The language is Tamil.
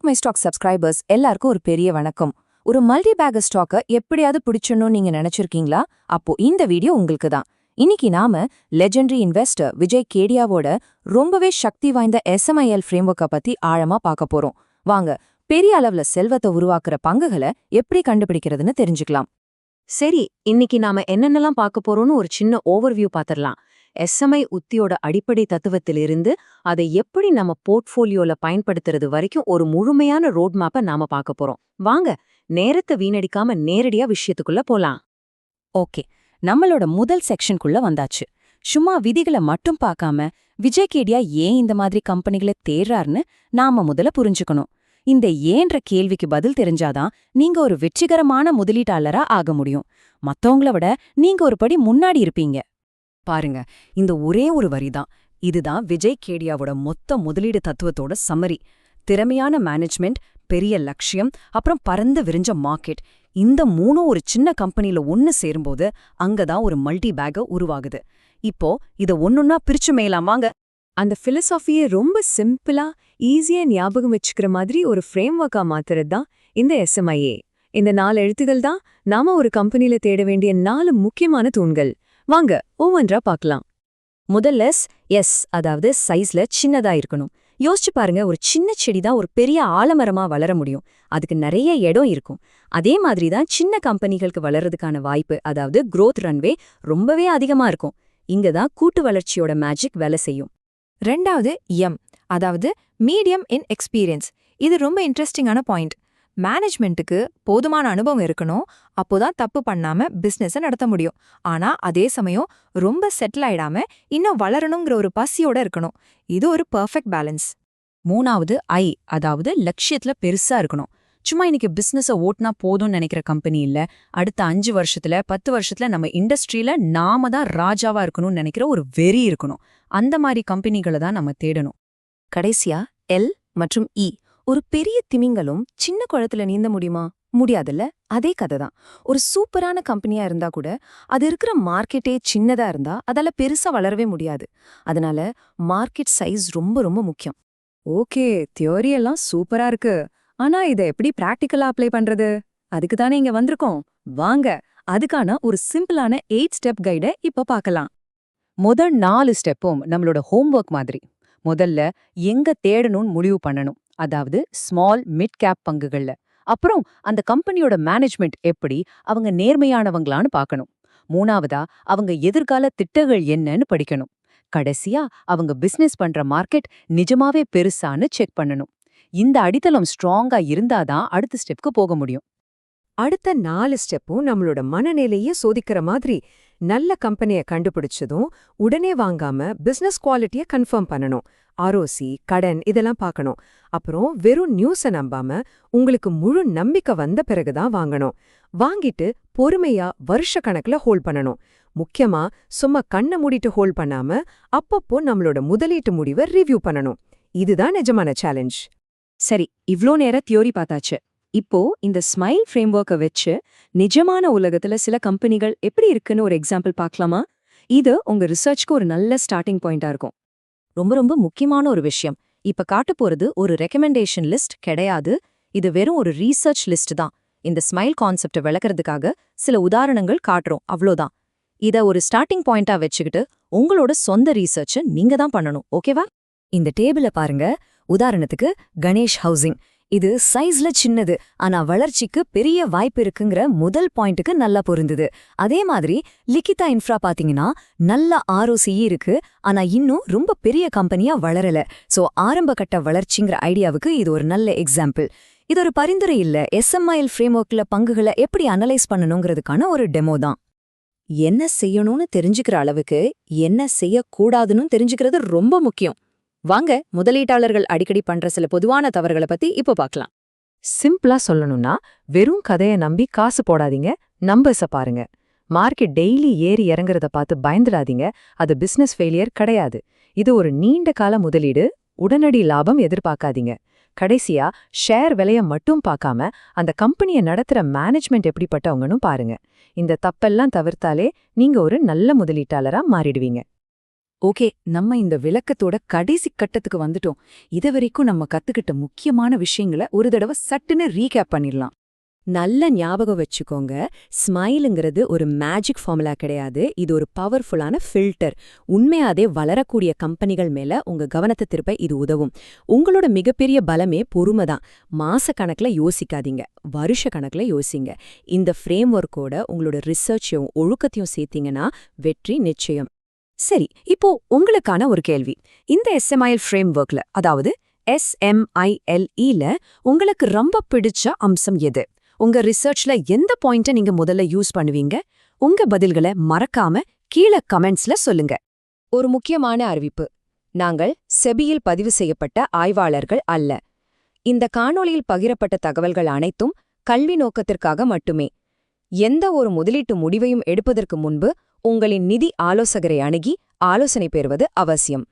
மை ஸ்டாக் சப்ஸ்கிரைபர்ஸ் எல்லாருக்கும் ஒரு பெரிய வணக்கம். ஒரு மல்டி பேக்கர் ஸ்டாக்கை எப்படியாவது பிடிச்சணும்னு நீங்க நினைச்சிருக்கீங்களா? அப்போ இந்த வீடியோ உங்களுக்கு தான். இன்னைக்கு நாம லெஜெண்டரி இன்வெஸ்டர் விஜய் கேடியாவோட ரொம்பவே சக்தி வாய்ந்த SMIL ஃப்ரேம்வொர்க்கை பத்தி ஆழமா பார்க்க போறோம். வாங்க, பெரிய அளவுல செல்வத்தை உருவாக்குற பங்குகளை எப்படி கண்டுபிடிக்கிறதுன்னு தெரிஞ்சுக்கலாம். சரி, இன்னைக்கு நாம என்னென்னலாம் பார்க்க போறோம்னு ஒரு சின்ன ஓவர்வியூ பார்த்திடலாம். SMI உத்தியோட அடிப்படை தத்துவத்திலிருந்து அதை எப்படி நம்ம போர்ட்ஃபோலியோல பயன்படுத்துறது வரைக்கும் ஒரு முழுமையான ரோட் மேப்பை நாம பார்க்க போறோம். வாங்க, நேரத்தை வீணடிக்காம நேரடியா விஷயத்துக்குள்ள போலாம். ஓகே, நம்மளோட முதல் செக்ஷனுக்குள்ள வந்தாச்சு. சும்மா விதிகளை மட்டும் பார்க்காம விஜய் கேடியா ஏன் இந்த மாதிரி கம்பெனிகளை தேடுறாருன்னு நாம முதல்ல புரிஞ்சுக்கணும். இந்த ஏன்ற கேள்விக்கு பதில் தெரிஞ்சாதான் நீங்க ஒரு வெற்றிகரமான முதலீட்டாளரா ஆக முடியும். மத்தவங்கள விட நீங்க ஒரு படி முன்னாடி இருப்பீங்க. பாருங்க, இந்த ஒரே ஒரு வரிதான். இதுதான் விஜய் கேடியாவோட மொத்த முதலீடு தத்துவத்தோட சம்மரி. திறமையான மேனேஜ்மெண்ட், பெரிய லட்சியம், அப்புறம் பரந்து விரிஞ்ச மார்க்கெட், இந்த மூணும் ஒரு சின்ன கம்பெனில ஒன்னு சேரும்போது அங்கதான் ஒரு மல்டி பேக்க உருவாகுது. இப்போ இத ஒன்னொன்னா பிரிச்சு மேலாம் வாங்க. அந்த பிலசாஃபியை ரொம்ப சிம்பிளா ஈஸியா ஞாபகம் வச்சுக்கிற மாதிரி ஒரு ஃப்ரேம்வொர்க்கா மாத்துறது தான் இந்த SMIA. இந்த 4 எழுத்துகள் தான் நாம ஒரு கம்பெனில தேட வேண்டிய 4 முக்கியமான தூண்கள். வாங்க, ஒவ்வொன்றா பார்க்கலாம். முதல்ல எஸ், அதாவது சைஸ்ல சின்னதா இருக்கணும். யோசிச்சு பாருங்க, ஒரு சின்ன செடி தான் ஒரு பெரிய ஆலமரமா வளர முடியும். அதுக்கு நிறைய இடம் இருக்கும். அதே மாதிரி தான் சின்ன கம்பெனிகளுக்கு வளர்றதுக்கான வாய்ப்பு, அதாவது growth ரன்வே ரொம்பவே அதிகமா இருக்கும். இங்க தான் கூட்டு வளர்ச்சியோட மேஜிக் வேலை செய்யும். ரெண்டாவது எம், அதாவது மீடியம் இன் எக்ஸ்பீரியன்ஸ். இது ரொம்ப இன்ட்ரெஸ்டிங்கான பாயிண்ட். மேனேஜ்மெண்ட்டுக்கு போதுமான அனுபவம் இருக்கணும். அப்போதான் தப்பு பண்ணாம பிசினஸை நடத்த முடியும். ஆனா அதே சமயம் ரொம்ப செட்டில் ஆயிடாம இன்னும் வளரணுங்கிற ஒரு பசியோட இருக்கணும். இது ஒரு பெர்ஃபெக்ட் பேலன்ஸ். மூணாவது ஐ, அதாவது லட்சியத்துல பெருசா இருக்கணும். சும்மா இன்னைக்கு பிசினஸை ஓட்டினா போதும்னு நினைக்கிற கம்பெனி இல்ல. அடுத்த 5 வருஷத்துல 10 வருஷத்துல நம்ம இண்டஸ்ட்ரியில நாம தான் ராஜாவா இருக்கணும்னு நினைக்கிற ஒரு வெறி இருக்கணும். அந்த மாதிரி கம்பெனிகளை தான் நம்ம தேடணும். கடைசியா எல் மற்றும் இ. ஒரு பெரிய திமிங்கலும் சின்ன குளத்துல நீந்த முடியுமா? முடியாதுல்ல. அதே கதை தான். ஒரு சூப்பரான கம்பெனியா இருந்தா கூட அது இருக்கிற மார்க்கெட்டே சின்னதா இருந்தா அதால பெருசா வளரவே முடியாது. அதனால மார்க்கெட் சைஸ் ரொம்ப ரொம்ப முக்கியம். ஓகே, தியோரி எல்லாம் சூப்பரா இருக்கு. ஆனா இதை எப்படி பிராக்டிக்கலா அப்ளை பண்றது? அதுக்கு தானே இங்க வந்திருக்கோம். வாங்க, அதுக்கான ஒரு சிம்பிளான 8 ஸ்டெப் கைடை இப்ப பார்க்கலாம். முதல் 4 ஸ்டெப்பும் நம்மளோட ஹோம்வொர்க் மாதிரி. முதல்ல எங்க தேடணும்னு முடிவு பண்ணணும், அதாவது ஸ்மால் மிட் கேப் பங்குகள்ல. அப்புறம் அந்த கம்பெனியோட மேனேஜ்மெண்ட் எப்படி, அவங்க நேர்மையானவங்களான்னு பார்க்கணும். மூணாவதா அவங்க எதிர்கால திட்டங்கள் என்னன்னு படிக்கணும். கடைசியா அவங்க பிசினஸ் பண்ற மார்க்கெட் நிஜமாவே பெருசான்னு செக் பண்ணணும். இந்த அடித்தளம் ஸ்ட்ராங்கா இருந்தாதான் அடுத்த ஸ்டெப்க்கு போக முடியும். அடுத்த 4 ஸ்டெப்பும் நம்மளோட மனநிலையே சோதிக்கிற மாதிரி. நல்ல கம்பெனியை கண்டுபிடிச்சதும் உடனே வாங்காம பிசினஸ் குவாலிட்டியை கன்ஃபார்ம் பண்ணணும். ROC, கடன் இதெல்லாம் பார்க்கணும். அப்புறம் வெறும் நியூஸை நம்பாம உங்களுக்கு முழு நம்பிக்கை வந்த பிறகுதான் வாங்கணும். வாங்கிட்டு பொறுமையா வருஷ கணக்குல ஹோல்ட் பண்ணணும். முக்கியமா சும்மா கண்ணை மூடிட்டு ஹோல்ட் பண்ணாம அப்பப்போ நம்மளோட முதலீட்டு முடிவை ரிவ்யூ பண்ணணும். இதுதான் நிஜமான சேலஞ்ச். சரி, இவ்ளோ நேரம் தியோரி பார்த்தாச்சு. இப்போ இந்த ஸ்மைல் ஃப்ரேம்வொர்க்கை வச்சு நிஜமான உலகத்துல சில கம்பெனிகள் எப்படி இருக்குன்னு ஒரு எக்ஸாம்பிள் பார்க்கலாமா? இது உங்க ரிசர்ச்க்கு ஒரு நல்ல ஸ்டார்டிங் பாயிண்டா இருக்கும். ரொம்ப ரொம்ப முக்கியமான ஒரு விஷயம். இப்ப காட்ட போறது ஒரு ரெக்கமெண்டேஷன் லிஸ்ட் கிடையாது. இது வெறும் ஒரு ரீசர்ச் லிஸ்ட் தான். இந்த ஸ்மைல் கான்செப்டை விளக்குறதுக்காக சில உதாரணங்கள் காட்டுறோம், அவ்வளோதான். இத ஒரு ஸ்டார்டிங் பாயிண்டா வச்சுக்கிட்டு உங்களோட சொந்த ரீசர்ச்சை நீங்க தான் பண்ணணும், ஓகேவா? இந்த டேபிள பாருங்க. உதாரணத்துக்கு கணேஷ் ஹவுசிங். இது சைஸ்ல சின்னது, ஆனா வளர்ச்சிக்கு பெரிய வாய்ப்பு இருக்குங்கிற முதல் பாயிண்ட்டுக்கு நல்லா பொருந்துது. அதே மாதிரி லிகிதா இன்ஃப்ரா பாத்தீங்கன்னா நல்ல ROC இருக்கு, ஆனா இன்னும் ரொம்ப பெரிய கம்பெனியா வளரல. சோ ஆரம்ப கட்ட வளர்ச்சிங்கிற ஐடியாவுக்கு இது ஒரு நல்ல எக்ஸாம்பிள். இது ஒரு பரிந்துரை இல்ல, SMIL ஃப்ரேம்வொர்க்ல பங்குகளை எப்படி அனலைஸ் பண்ணணுங்கிறதுக்கான ஒரு டெமோ தான். என்ன செய்யணும்னு தெரிஞ்சுக்கிற அளவுக்கு என்ன செய்யக்கூடாதுன்னு தெரிஞ்சுக்கிறது ரொம்ப முக்கியம். வாங்க, முதலீட்டாளர்கள் அடிக்கடி பண்ற சில பொதுவான தவறுகளை பத்தி இப்ப பார்க்கலாம். சிம்பிளா சொல்லணும்னா, வெறும் கதையை நம்பி காசு போடாதீங்க, நம்பர்ஸ பாருங்க. மார்க்கெட் டெய்லி ஏறி இறங்குறத பார்த்து பயந்துடாதீங்க. அது பிசினஸ் ஃபெயிலியர் கிடையாது. இது ஒரு நீண்ட கால முதலீடு. உடனடி லாபம் எதிர்பார்க்காதீங்க. கடைசியா ஷேர் விலைய மட்டும் பார்க்காம அந்த கம்பெனியை நடத்துற மேனேஜ்மெண்ட் எப்படிப்பட்டவங்கன்னு பாருங்க. இந்த தப்பெல்லாம் தவிர்த்தாலே நீங்க ஒரு நல்ல முதலீட்டாளரா மாறிடுவீங்க. ஓகே, நம்ம இந்த விளக்கத்தோட கடைசி கட்டத்துக்கு வந்துட்டோம். இதுவரைக்கும் நம்ம கத்துக்கிட்ட முக்கியமான விஷயங்கள ஒரு தடவை சட்டுன்னு ரீகேப் பண்ணிடலாம். நல்ல ஞாபகம் வச்சுக்கோங்க, ஸ்மைலுங்கிறது ஒரு மேஜிக் ஃபார்முலா கிடையாது. இது ஒரு பவர்ஃபுல்லான ஃபில்டர். உண்மையாதே வளரக்கூடிய கம்பெனிகள் மேல உங்க கவனத்தை திருப்ப இது உதவும். உங்களோட மிகப்பெரிய பலமே பொறுமை தான். மாசக்கணக்கில் யோசிக்காதீங்க, வருஷ கணக்குல யோசிங்க. இந்த ஃப்ரேம் ஒர்க்கோட உங்களோட ரிசர்ச்சையும் ஒழுக்கத்தையும் சேர்த்தீங்கன்னா வெற்றி நிச்சயம். சரி, இப்போ உங்களுக்கான ஒரு கேள்வி. இந்த எஸ்எம்ஐஎல் ஃப்ரேம் ஒர்க்ல, அதாவது SMILE-ல உங்களுக்கு ரொம்ப பிடிச்ச அம்சம் எது? உங்க ரிசர்ச்ல எந்த பாயிண்ட்டை நீங்க முதல்ல யூஸ் பண்ணுவீங்க? உங்க பதில்களை மறக்காம கீழே கமெண்ட்ஸ்ல சொல்லுங்க. ஒரு முக்கியமான அறிவிப்பு. நாங்கள் செபியில் பதிவு செய்யப்பட்ட ஆய்வாளர்கள் அல்ல. இந்த காணொளியில் பகிரப்பட்ட தகவல்கள் அனைத்தும் கல்வி நோக்கத்திற்காக மட்டுமே. எந்த ஒரு முதலீட்டு முடிவையும் எடுப்பதற்கு முன்பு உங்களின் நிதி ஆலோசகரை அணுகி ஆலோசனை பெறுவது அவசியம்.